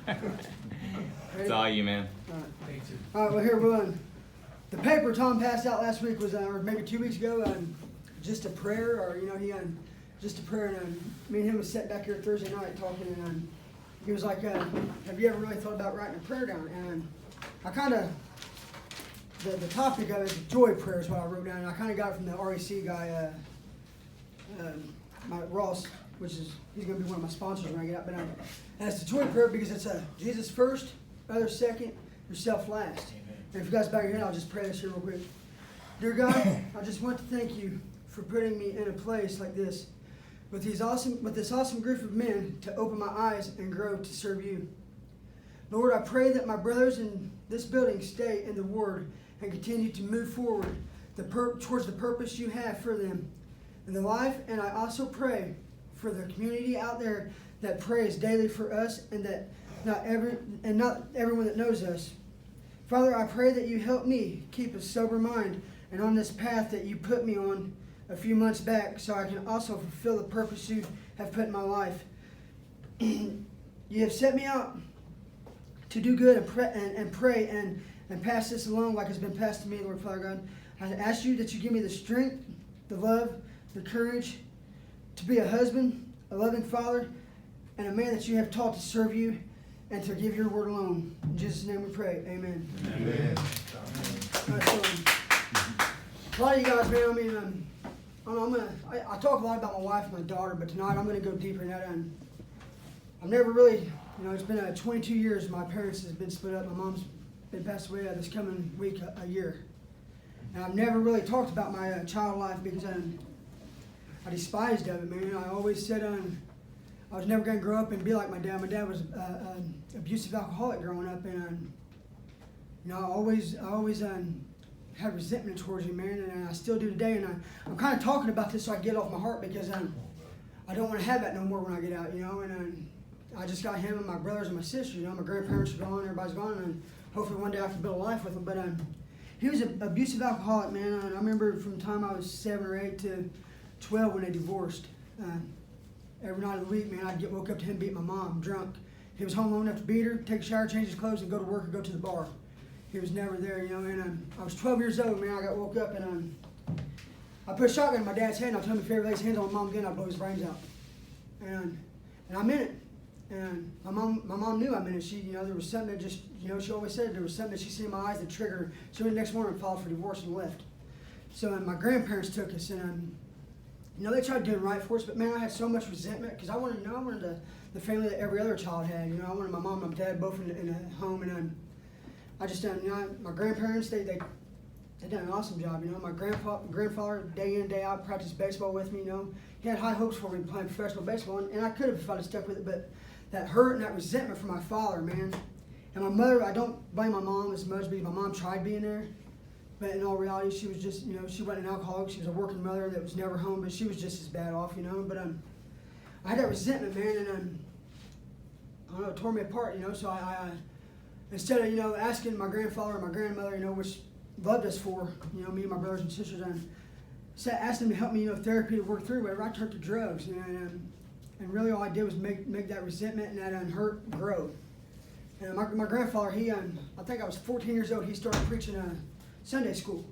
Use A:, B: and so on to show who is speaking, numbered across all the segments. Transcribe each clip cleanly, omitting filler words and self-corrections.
A: It's all you, man.
B: All right, well, here we're on. The paper Tom passed out last week was, or maybe 2 weeks ago, just a prayer, or, just a prayer. And me and him was sitting back here Thursday night talking, and he was like, have you ever really thought about writing a prayer down? And I kind of, the topic of it is joy prayer is what I wrote down, and I kind of got it from the REC guy, Ross, which is, he's going to be one of my sponsors when I get out. But it's the joy prayer because it's Jesus first, others second, yourself last. And if you guys bow your head, I'll just pray this here real quick. Dear God, I just want to thank you for putting me in a place like this with this awesome group of men to open my eyes and grow to serve you. Lord, I pray that my brothers in this building stay in the Word and continue to move forward towards the purpose you have for them in their life. And I also pray for the community out there that prays daily for us, and that not everyone that knows us. Father, I pray that you help me keep a sober mind and on this path that you put me on a few months back, so I can also fulfill the purpose you have put in my life. You have set me out to do good and pray and pass this along like it's been passed to me, Lord Father God. I ask you that you give me the strength, the love, the courage to be a husband, a loving father, and a man that you have taught to serve you and to give your word alone. In Jesus' name we pray. Amen.
C: Amen.
B: Right, so, a lot of you guys, man, I talk a lot about my wife and my daughter, but tonight I'm going to go deeper in that. And I've never really, it's been 22 years my parents have been split up. My mom's been passed away this coming week, a year. And I've never really talked about my child life because I despised of it, man. I always said I was never going to grow up and be like my dad. My dad was an abusive alcoholic growing up, and I always had resentment towards him, man, and I still do today. And I'm kind of talking about this so I get it off my heart because I don't want to have that no more when I get out, And I just got him and my brothers and my sisters. My grandparents are gone, everybody's gone, and hopefully one day I can build a life with them. But he was an abusive alcoholic, man. And I remember from the time I was 7 or 8 to 12 when they divorced. Every night of the week, man, I'd woke up to him beating my mom, drunk. He was home long enough to beat her, take a shower, change his clothes, and go to work or go to the bar. He was never there, And I was 12 years old, man. I got woke up, and I put a shotgun in my dad's head, and I told him if he ever lays his hands on my mom again, I'd blow his brains out. And I meant it. And my mom knew I meant it. She, there was something that just, she always said there was something that she seen in my eyes that triggered her. So the next morning, I filed for divorce and left. So my grandparents took us, and they tried doing right for us, but man, I had so much resentment because I wanted the family that every other child had. I wanted my mom and my dad both in a home, and I just my grandparents they done an awesome job. My grandfather day in day out practiced baseball with me. He had high hopes for me playing professional baseball, and I could have if I'd have stuck with it, but that hurt and that resentment from my father, man, and my mother. I don't blame my mom as much because my mom tried being there. But in all reality, she was just, she wasn't an alcoholic. She was a working mother that was never home, but she was just as bad off, But I had that resentment, man, and I don't know, it tore me apart, So I instead of, asking my grandfather and my grandmother, which loved us for, me and my brothers and sisters, and asked them to help me, therapy to work through whatever, I turned to drugs, and really all I did was make that resentment and that hurt grow. And my grandfather, I think I was 14 years old, he started preaching Sunday school.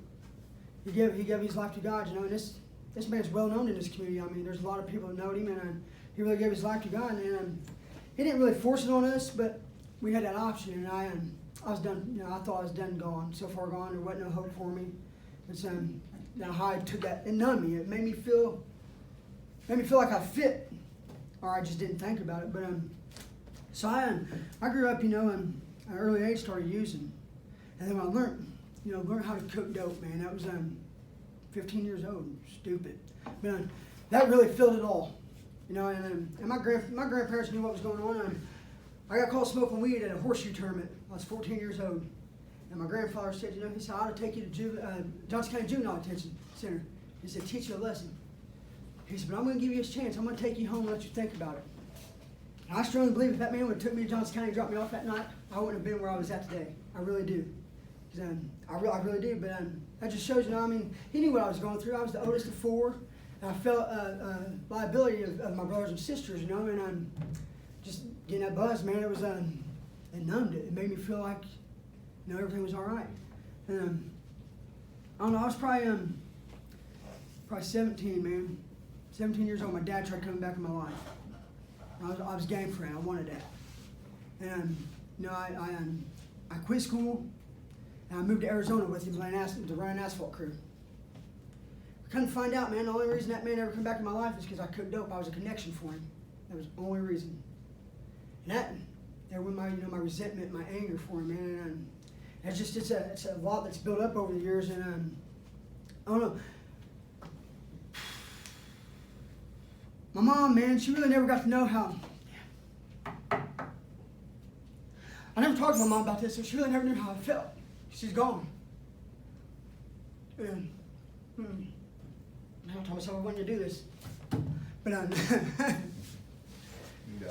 B: He gave his life to God, and this man's well known in this community. There's a lot of people that know him, and he really gave his life to God. And he didn't really force it on us, but we had that option. And I was done. I thought I was done, gone, so far gone. There wasn't no hope for me. And so how I took that and numbed me. It made me feel like I fit, or I just didn't think about it. But so I grew up, at an early age, started using, and then when I learned how to cook dope, man. That was 15 years old, stupid. But that really filled it all, And my grandparents knew what was going on. I got caught smoking weed at a horseshoe tournament. I was 14 years old, and my grandfather said, he said, I ought to take you to Johnson County Juvenile Detention Center. He said, teach you a lesson. He said, but I'm going to give you this chance. I'm going to take you home and let you think about it. And I strongly believe if that man would have took me to Johnson County and dropped me off that night, I wouldn't have been where I was at today. I really do. I really do, but that just shows he knew what I was going through. I was the oldest of 4, and I felt liability of my brothers and sisters, and just getting that buzz, man. It was it numbed it. It made me feel like, everything was all right. And I don't know, I was probably 17, man. 17 years old. My dad tried coming back in my life. I was game for it. I wanted that. And I quit school and I moved to Arizona with him to run an asphalt crew. I couldn't find out, man. The only reason that man ever come back in my life is because I cooked dope. I was a connection for him. That was the only reason. And that, there went my resentment, my anger for him, man. And it's a lot that's built up over the years. And I don't know. My mom, man, she really never got to know how. I never talked to my mom about this, so she really never knew how I felt. She's gone. And I told myself I wanted to do this, but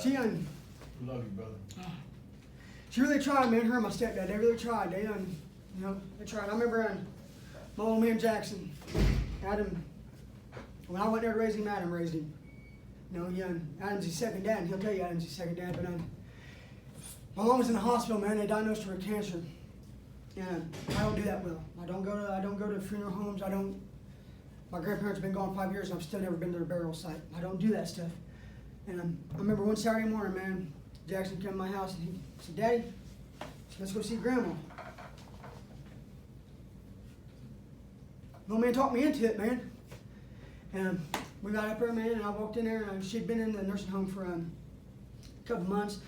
B: she
A: love you, brother.
B: She really tried, man. Her and my stepdad, they really tried. They tried. I remember my old man Jackson, Adam. When I went there to raise him, Adam raised him. Adam's his second dad, and he'll tell you Adam's his second dad. But my mom was in the hospital, man. They diagnosed her with cancer, and I don't do that well. I don't go to funeral homes. My grandparents have been gone 5 years, and I've still never been to their burial site. I don't do that stuff. And I remember one Saturday morning, man, Jackson came to my house and he said, "Daddy, let's go see Grandma." No man talked me into it, man. And we got up there, man, and I walked in there, and she'd been in the nursing home for a couple months,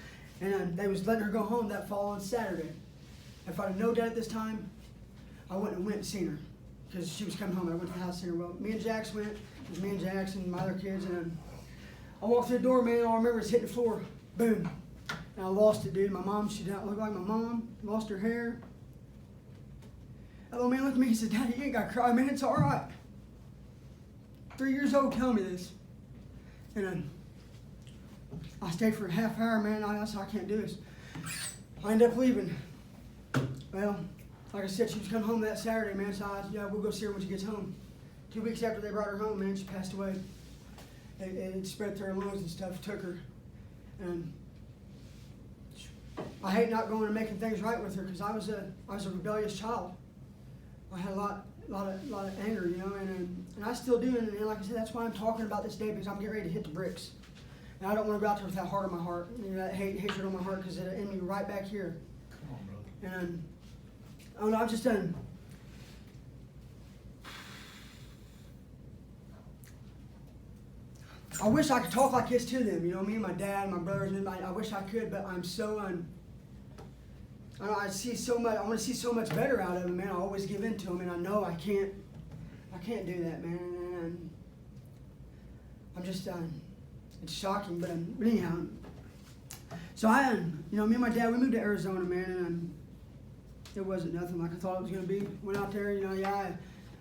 B: and they was letting her go home that following Saturday. If I'd have known that at this time, I wouldn't have went and seen her, because she was coming home, and I went to the house to see her. Well, me and Jax went. It was me and Jax and my other kids, and I walked through the door, man, all I remember is hitting the floor. Boom. And I lost it, dude. My mom, she didn't look like my mom. Lost her hair. That little man looked at me, he said, "Daddy, you ain't got to cry, man. It's all right." 3 years old telling me this. And I stayed for a half hour, man. I said, "I can't do this." I ended up leaving. Well, like I said, she was coming home that Saturday, man. So we'll go see her when she gets home. 2 weeks after they brought her home, man, she passed away. It spread through her lungs and stuff, took her. And I hate not going and making things right with her, because I was a rebellious child. I had a lot of anger, and I still do. And like I said, that's why I'm talking about this day, because I'm getting ready to hit the bricks. And I don't want to go out there with that heart on my heart, that hatred on my heart, because it'll end me right back here.
A: Come on, brother.
B: And I don't know, I've just done. I wish I could talk like this to them, me and my dad and my brothers, and I wish I could, but I'm so I see so much. I want to see so much better out of them, man. I always give in to them, and I know I can't do that, man. And I'm just, it's shocking, but anyhow. So me and my dad, we moved to Arizona, man, and it wasn't nothing like I thought it was gonna be. Went out there,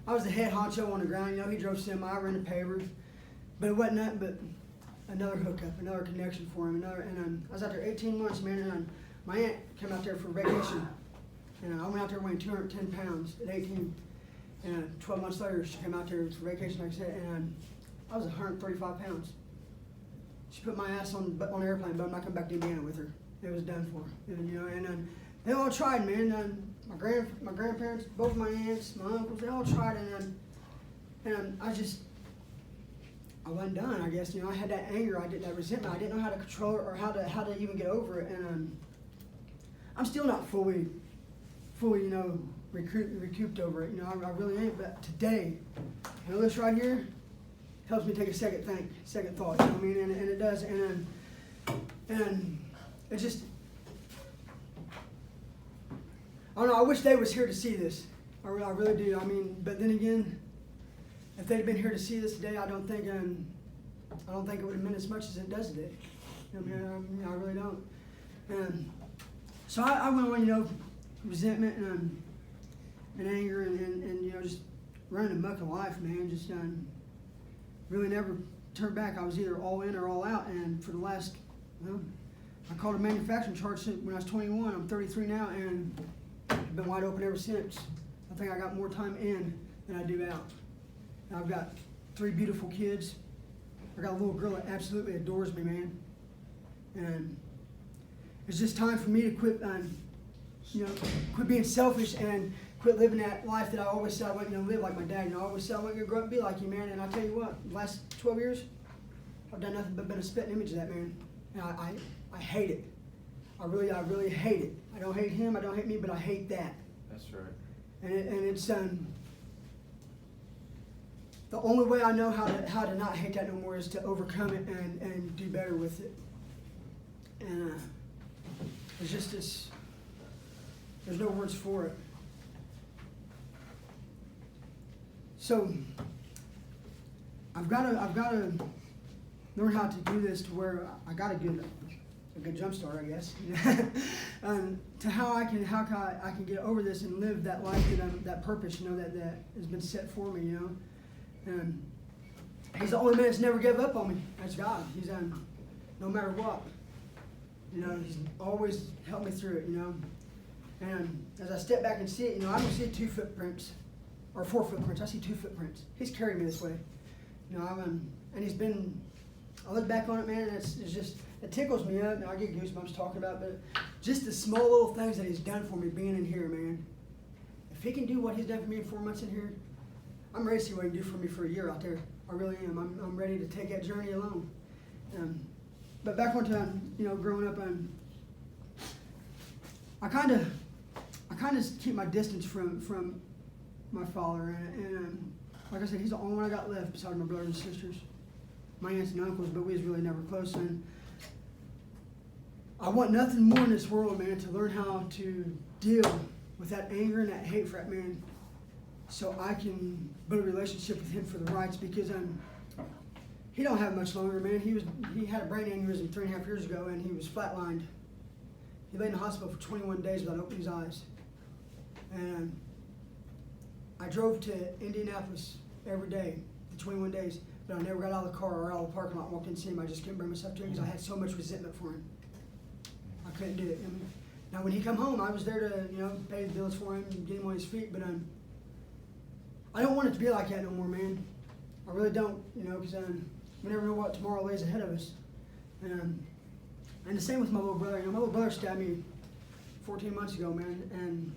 B: I was the head honcho on the ground. He drove semi, I ran the pavers, but it wasn't nothing but another hookup, another connection for him, and I was out there 18 months, man, and my aunt came out there for vacation, and I went out there weighing 210 pounds at 18, and 12 months later, she came out there for vacation, like I said, and I was 135 pounds. She put my ass on an airplane, but I'm not coming back to Indiana with her. It was done for. And they all tried, man. My grandparents, both my aunts, my uncles, they all tried, and I wasn't done. I guess I had that anger, that resentment. I didn't know how to control it or how to even get over it, and I'm still not fully, recouped over it. I really ain't. But today, this right here helps me take a second thought. You know what I mean? And it does. And it just, I don't know. I wish they was here to see this. I really do. But then again, if they'd been here to see this today, I don't think it would have meant as much as it does today. I really don't. And so I went on, resentment and anger and just running amok in life, man. Just really never turned back. I was either all in or all out. And for the last, I called a manufacturing charge when I was 21. I'm 33 now, and I've been wide open ever since. I think I got more time in than I do out. And I've got 3 beautiful kids. I got a little girl that absolutely adores me, man. it's just time for me to quit, quit being selfish and quit living that life that I always said I wasn't going to live like my dad. I always said I wasn't going to grow up and be like you, man. And I tell you what, the last 12 years, I've done nothing but been a spitting image of that man. And I hate it. I really hate it. I don't hate him, I don't hate me, but I hate that.
C: That's right.
B: And it's the only way I know how to not hate that no more is to overcome it and do better with it. And it's just this. There's no words for it. So I've got to learn how to do this to where I got a good jump start, I guess. To how I can get over this and live that life that purpose, that has been set for me, And he's the only man that's never gave up on me. That's God. He's no matter what, he's always helped me through it, And as I step back and see it, I don't see 2 footprints or 4 footprints. I see 2 footprints. He's carried me this way, and he's been. I look back on it, man, and it's just, it tickles me up, and I get goosebumps talking about it, but just the small little things that he's done for me being in here, man. If he can do what he's done for me in 4 months in here, I'm ready to see what he can do for me for a year out there. I really am. I'm ready to take that journey alone. But back one time, growing up, I kind of keep my distance from my father, and like I said, he's the only one I got left besides my brothers and sisters, my aunts and uncles, but we was really never close. And I want nothing more in this world, man, to learn how to deal with that anger and that hate for that man, so I can build a relationship with him for the rights, because he don't have much longer, man. He had a brain aneurysm 3.5 years ago, and he was flatlined. He lay in the hospital for 21 days without opening his eyes. And I drove to Indianapolis every day for 21 days, but I never got out of the car or out of the parking lot and walked in to see him. I just couldn't bring myself to him because I had so much resentment for him. I couldn't do it. Now when he come home, I was there to pay the bills for him and get him on his feet, but I don't want it to be like that no more, man. I really don't, because we never know what tomorrow lays ahead of us. And the same with my little brother. My little brother stabbed me 14 months ago, man, and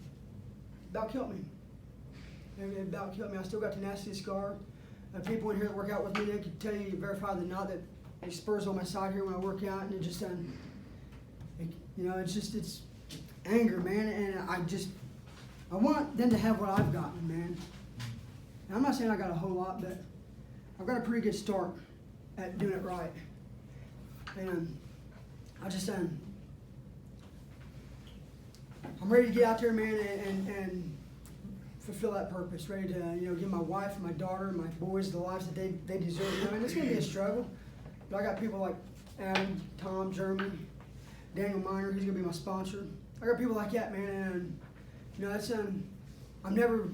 B: about killed me. It about killed me. I still got the nasty scar. People in here that work out with me, they could tell you, verify the knot that it spurs on my side here when I work out, and it just it's anger, man, and I want them to have what I've gotten, man. And I'm not saying I got a whole lot, but I've got a pretty good start at doing it right. And I'm ready to get out there, man, and fulfill that purpose. Ready to, give my wife and my daughter and my boys the lives that they deserve. And it's going to be a struggle. But I got people like Adam, Tom, Jeremy, Daniel Miner. He's going to be my sponsor. I got people like that, man. And that's I'm never.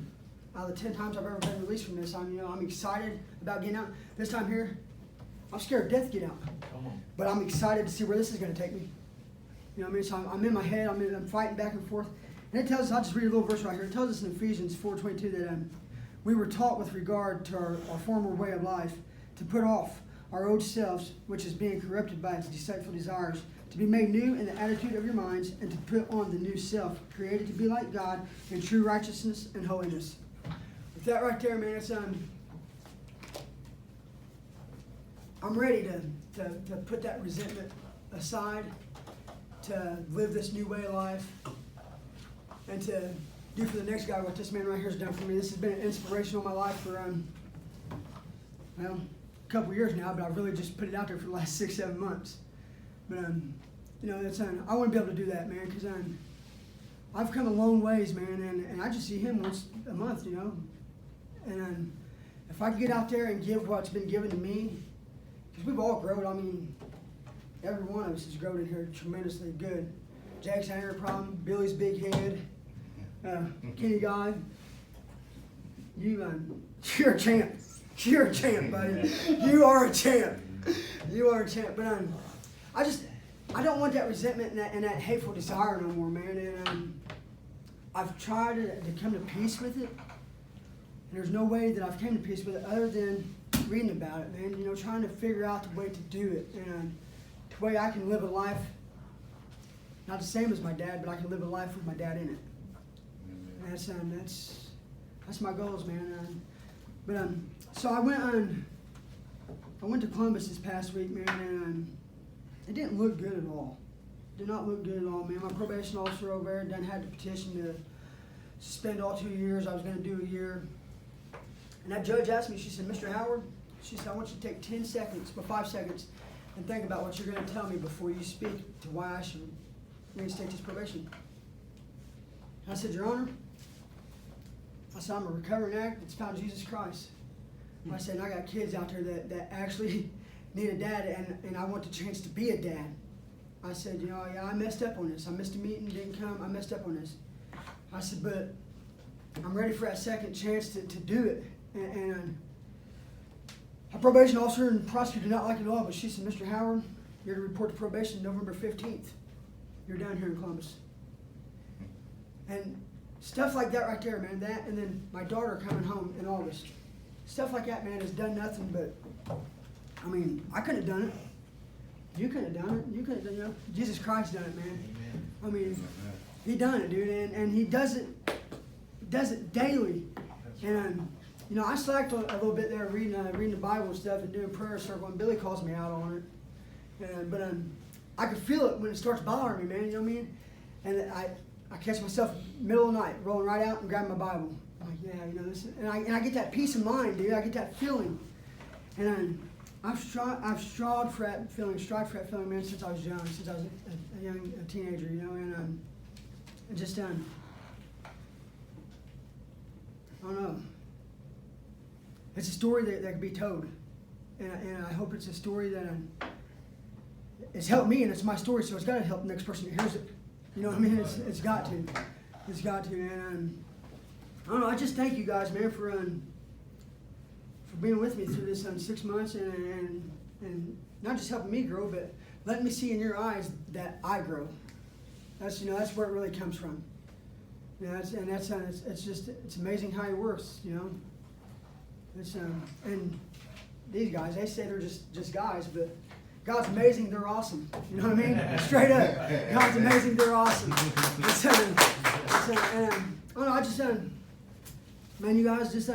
B: Out of the 10 times I've ever been released from this, I'm excited about getting out. This time here, I'm scared to death to get out.
A: Come on.
B: But I'm excited to see where this is going to take me. So I'm in my head. I'm fighting back and forth. And it tells us, I'll just read a little verse right here. It tells us in Ephesians 4:22 that we were taught with regard to our former way of life to put off our old selves, which is being corrupted by its deceitful desires, to be made new in the attitude of your minds, and to put on the new self, created to be like God in true righteousness and holiness. That right there, man, it's I'm ready to put that resentment aside, to live this new way of life, and to do for the next guy what this man right here has done for me. This has been an inspiration on my life for a couple years now, but I've really just put it out there for the last 6-7 months. But that's I want to be able to do that, man, because I've come a long ways, man, and I just see him once a month, And if I can get out there and give what's been given to me, because we've all grown. I mean, every one of us has grown in here tremendously good. Jack's anger problem, Billy's big head, Kenny God. You're a champ. You're a champ, buddy. You are a champ. You are a champ. But I don't want that resentment and that hateful desire no more, man. And I've tried to come to peace with it. And there's no way that I've came to peace with it other than reading about it, man. Trying to figure out the way to do it, and the way I can live a life not the same as my dad, but I can live a life with my dad in it.
C: Amen.
B: And that's my goals, man. So I went to Columbus this past week, man, and it didn't look good at all. Did not look good at all, man. My probation officer over there done had to petition to suspend all 2 years. I was going to do a year. And that judge asked me, she said, Mr. Howard, she said, I want you to take 10 seconds, but 5 seconds, and think about what you're going to tell me before you speak to why I should reinstate this probation. And I said, Your Honor, I said, I'm a recovering addict that's found Jesus Christ. I said, and I got kids out there that actually need a dad, and I want the chance to be a dad. I said, yeah, I messed up on this. I missed a meeting, didn't come. I messed up on this. I said, but I'm ready for that second chance to do it. And a probation officer and prosecutor did not like it at all, but she said, Mr. Howard, you're to report to probation November 15th. You're down here in Columbus. And stuff like that right there, man, that, and then my daughter coming home in August. Stuff like that, man, has done nothing but, I mean, I couldn't have done it. You couldn't have done it. You couldn't have done it. Jesus Christ done it, man.
A: Amen.
B: I mean, he done it, dude, and he does it daily. And I slacked a little bit there reading the Bible and stuff and doing prayer circle, and Billy calls me out on it. But I could feel it when it starts bothering me, man. You know what I mean? And I catch myself middle of the night rolling right out and grabbing my Bible. I'm like, yeah, this, and I get that peace of mind, dude. I get that feeling, and I've strived for that feeling, man, since I was young, since I was a teenager, and just I don't know. It's a story that can be told, and I hope it's a story that it's helped me, and it's my story, so it's got to help the next person that hears it. You know what I mean? It's got to, and I don't know. I just thank you guys, man, for being with me through this 6 months, and not just helping me grow, but letting me see in your eyes that I grow. That's where it really comes from. It's amazing how he works. And these guys, they say they're just guys, but God's amazing, they're awesome. You know what I mean? Straight up, God's amazing, they're awesome. And I don't know. I just man, you guys just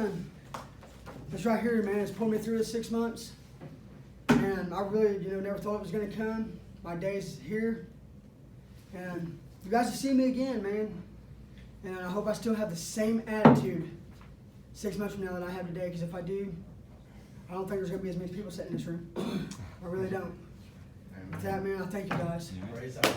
B: this right here, man, has pulled me through this 6 months, and I really, never thought it was going to come. My day's here, and you guys will see me again, man. And I hope I still have the same attitude 6 months from now that I have today, because if I do, I don't think there's going to be as many people sitting in this room. I really don't. With that, man, I thank you guys.
A: Praise God.